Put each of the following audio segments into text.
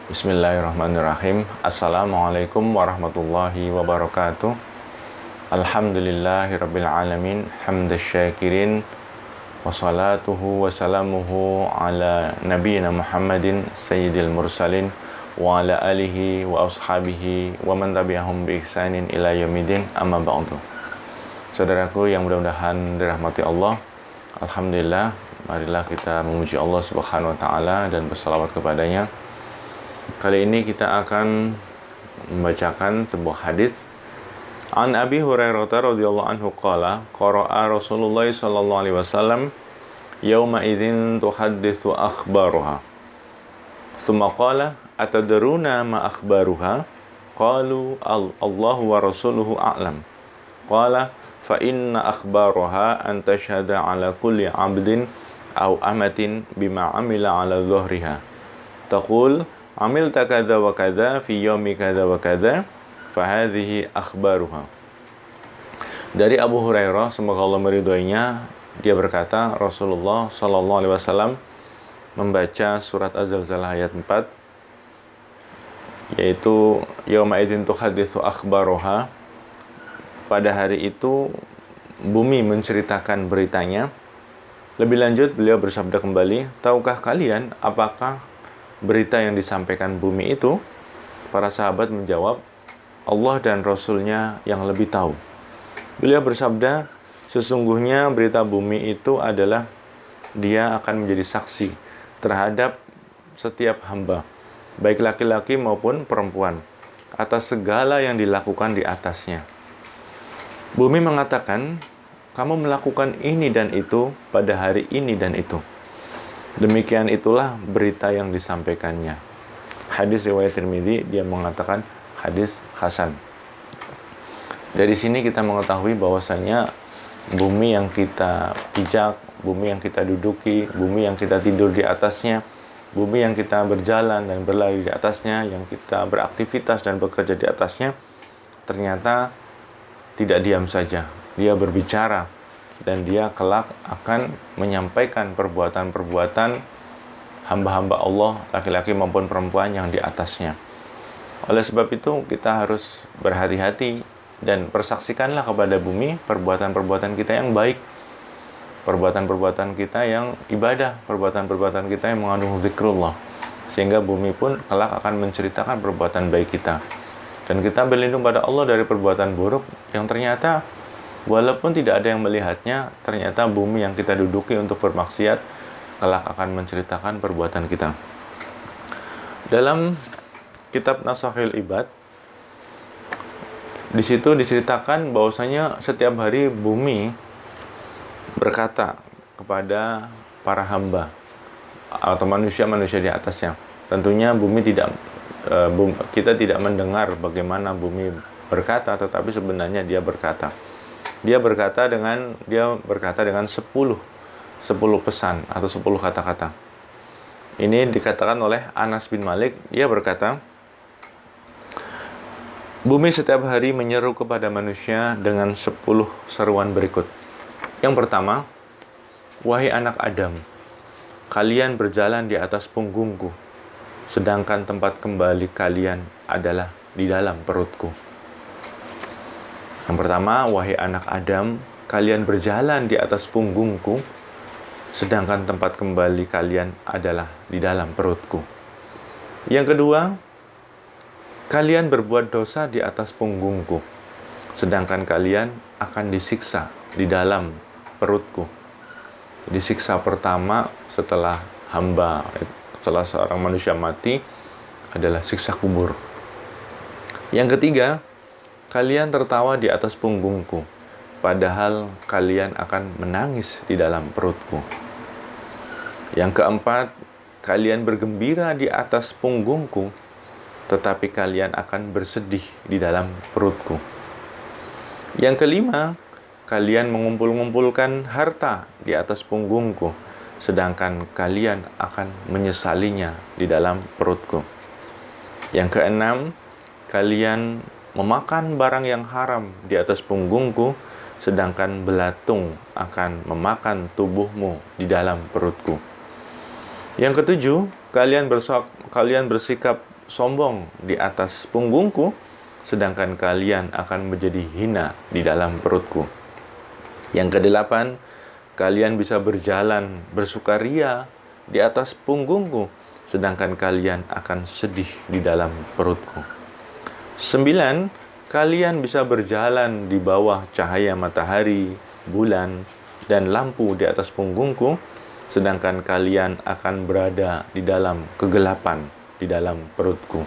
Bismillahirrahmanirrahim. Assalamualaikum warahmatullahi wabarakatuh. Alhamdulillahirabbil alamin, hamdasyakirin, wassalatuhu wassalamuhu ala nabiyyina Muhammadin sayyidil mursalin wa ala alihi wa ashabihi wa man tabi'ahum bi ihsanin ila yaumidin, amma ba'du. Saudaraku yang mudah-mudahan dirahmati Allah, alhamdulillah, marilah kita memuji Allah Subhanahu wa taala dan berselawat kepadanya. Kali ini kita akan membacakan sebuah hadis. An Abi Hurairah radhiyallahu anhu qala qara'a Rasulullah sallallahu alaihi wasallam yauma idzin tuhadditsu akhbaruha. Tsumma qala atadruna ma akhbaruha? Qalu Allahu wa rasuluhu a'lam. Qala fa inna akhbaruha an tashhada ala kulli 'abdin aw amatin bima 'amila ala dhuhriha. Taqul amilta kadza wa kadza fi yaumi kadza wa kadza fa hadhihi akhbaruha. Dari Abu Hurairah, semoga Allah meridhoinya, dia berkata, Rasulullah sallallahu alaihi wasallam membaca surat Az-Zalzalah ayat 4, yaitu yauma idzin tuhadditsu akhbaruha. Pada hari itu bumi menceritakan beritanya. Lebih lanjut beliau bersabda kembali, tahukah kalian apakah berita yang disampaikan bumi itu? Para sahabat menjawab, Allah dan Rasulnya yang lebih tahu. Beliau bersabda, sesungguhnya berita bumi itu adalah dia akan menjadi saksi terhadap setiap hamba, baik laki-laki maupun perempuan, atas segala yang dilakukan di atasnya. Bumi mengatakan, kamu melakukan ini dan itu pada hari ini dan itu. Demikian itulah berita yang disampaikannya. Hadis riwayat Tirmidzi, dia mengatakan hadis hasan. Dari sini kita mengetahui bahwasanya bumi yang kita pijak, bumi yang kita duduki, bumi yang kita tidur di atasnya, bumi yang kita berjalan dan berlari di atasnya, yang kita beraktivitas dan bekerja di atasnya, ternyata tidak diam saja. Dia berbicara dan dia kelak akan menyampaikan perbuatan-perbuatan hamba-hamba Allah, laki-laki maupun perempuan yang di atasnya. Oleh sebab itu kita harus berhati-hati dan persaksikanlah kepada bumi perbuatan-perbuatan kita yang baik, perbuatan-perbuatan kita yang ibadah, perbuatan-perbuatan kita yang mengandung zikrullah, sehingga bumi pun kelak akan menceritakan perbuatan baik kita. Dan kita berlindung pada Allah dari perbuatan buruk yang ternyata walaupun tidak ada yang melihatnya, ternyata bumi yang kita duduki untuk bermaksiat kelak akan menceritakan perbuatan kita. Dalam kitab Nasakhil Ibad, di situ diceritakan bahwasanya setiap hari bumi berkata kepada para hamba atau manusia-manusia di atasnya. Tentunya bumi kita tidak mendengar bagaimana bumi berkata, tetapi sebenarnya dia berkata. Dia berkata dengan 10 pesan atau 10 kata-kata. Ini dikatakan oleh Anas bin Malik. Dia berkata, bumi setiap hari menyeru kepada manusia dengan 10 seruan berikut. Yang pertama, wahai anak Adam, kalian berjalan di atas punggungku, sedangkan tempat kembali kalian adalah di dalam perutku. Yang pertama, wahai anak Adam, kalian berjalan di atas punggungku, sedangkan tempat kembali kalian adalah di dalam perutku. Yang kedua, kalian berbuat dosa di atas punggungku, sedangkan kalian akan disiksa di dalam perutku. Disiksa pertama setelah seorang manusia mati adalah siksa kubur. Yang ketiga, kalian tertawa di atas punggungku, padahal kalian akan menangis di dalam perutku. Yang keempat, kalian bergembira di atas punggungku, tetapi kalian akan bersedih di dalam perutku. Yang kelima, kalian mengumpul-ngumpulkan harta di atas punggungku, sedangkan kalian akan menyesalinya di dalam perutku. Yang keenam, kalian memakan barang yang haram di atas punggungku, sedangkan belatung akan memakan tubuhmu di dalam perutku. Yang ketujuh, kalian bersikap sombong di atas punggungku, sedangkan kalian akan menjadi hina di dalam perutku. Yang kedelapan, kalian bisa berjalan bersukaria di atas punggungku, sedangkan kalian akan sedih di dalam perutku. 9, kalian bisa berjalan di bawah cahaya matahari, bulan, dan lampu di atas punggungku, sedangkan kalian akan berada di dalam kegelapan di dalam perutku.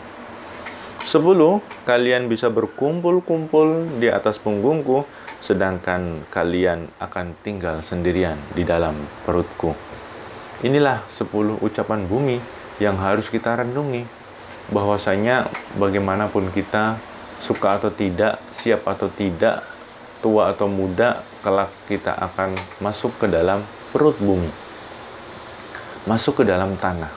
10, kalian bisa berkumpul-kumpul di atas punggungku, sedangkan kalian akan tinggal sendirian di dalam perutku. Inilah 10 ucapan bumi yang harus kita renungi, bahwasanya bagaimanapun kita, suka atau tidak, siap atau tidak, tua atau muda, kelak kita akan masuk ke dalam perut bumi, masuk ke dalam tanah.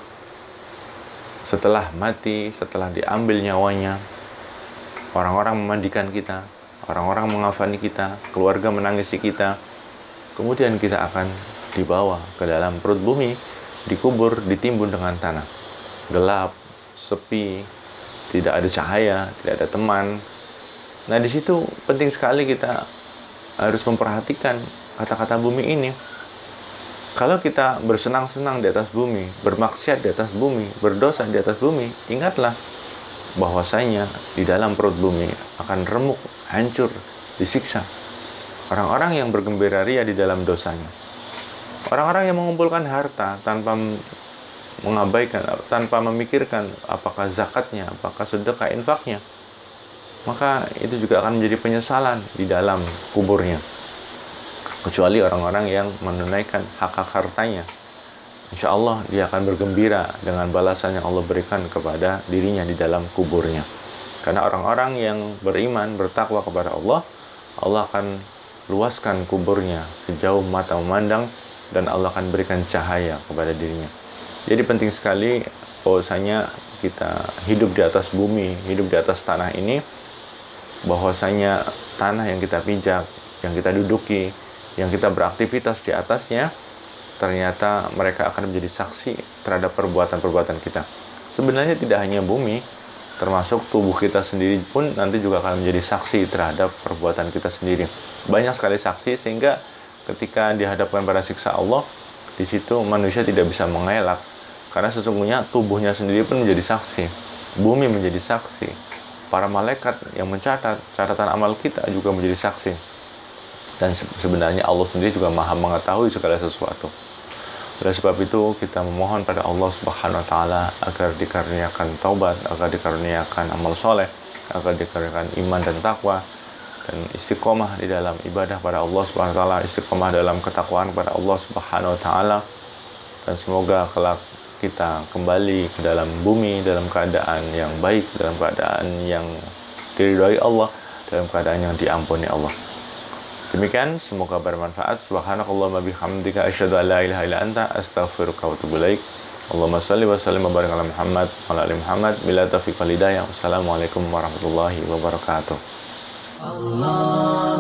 Setelah mati, setelah diambil nyawanya, orang-orang memandikan kita, orang-orang mengafani kita, keluarga menangisi kita, kemudian kita akan dibawa ke dalam perut bumi, dikubur, ditimbun dengan tanah. Gelap, sepi, tidak ada cahaya, tidak ada teman. Nah, di situ penting sekali kita harus memperhatikan kata-kata bumi ini. Kalau kita bersenang-senang di atas bumi, bermaksiat di atas bumi, berdosa di atas bumi, ingatlah bahwasanya di dalam perut bumi akan remuk, hancur, disiksa orang-orang yang bergembira ria di dalam dosanya. Orang-orang yang mengumpulkan harta tanpa mengabaikan, tanpa memikirkan apakah zakatnya, apakah sedekah infaknya, maka itu juga akan menjadi penyesalan di dalam kuburnya. Kecuali orang-orang yang menunaikan hak-hak hartanya, insya Allah dia akan bergembira dengan balasan yang Allah berikan kepada dirinya di dalam kuburnya. Karena orang-orang yang beriman, bertakwa kepada Allah, Allah akan luaskan kuburnya sejauh mata memandang, dan Allah akan berikan cahaya kepada dirinya. Jadi penting sekali bahwasanya kita hidup di atas bumi, hidup di atas tanah ini, bahwasanya tanah yang kita pijak, yang kita duduki, yang kita beraktivitas di atasnya, ternyata mereka akan menjadi saksi terhadap perbuatan-perbuatan kita. Sebenarnya tidak hanya bumi, termasuk tubuh kita sendiri pun nanti juga akan menjadi saksi terhadap perbuatan kita sendiri. Banyak sekali saksi, sehingga ketika dihadapkan pada siksa Allah, di situ manusia tidak bisa mengelak. Karena sesungguhnya tubuhnya sendiri pun menjadi saksi, bumi menjadi saksi, para malaikat yang mencatat catatan amal kita juga menjadi saksi. Dan sebenarnya Allah sendiri juga maha mengetahui segala sesuatu. Oleh sebab itu kita memohon pada Allah Subhanahu wa Ta'ala agar dikaruniakan taubat, agar dikaruniakan amal soleh, agar dikaruniakan iman dan takwa, dan istiqomah di dalam ibadah pada Allah Subhanahu wa Ta'ala, istiqomah dalam ketakwaan kepada Allah Subhanahu wa Ta'ala. Dan semoga kelak kita kembali ke dalam bumi dalam keadaan yang baik, dalam keadaan yang diridhai Allah, dalam keadaan yang diampuni Allah. Demikian, semoga bermanfaat. Subhanakallahumma bihamdika asyhadu an la ilaha illa anta astaghfiruka wa atubu ilaik. Allahumma shalli wa sallim wa barik ala Muhammad wa ala ali Muhammad. Bila taufiq wal hidayah. Wassalamualaikum warahmatullahi wabarakatuh. Allah